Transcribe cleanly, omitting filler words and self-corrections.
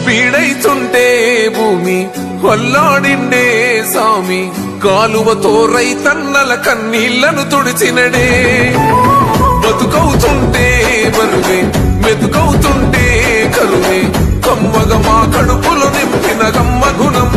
వీడైతుంటే భూమి వల్లాడిండే సామి కాలువతో రైతన్నల కన్నీళ్లను తుడిచినడే బతుకవుతుంటే బరువే మెతుకవుతుంటే కరువే కమ్మగ మా కడుపులు నింపిన గమ్మ గుణం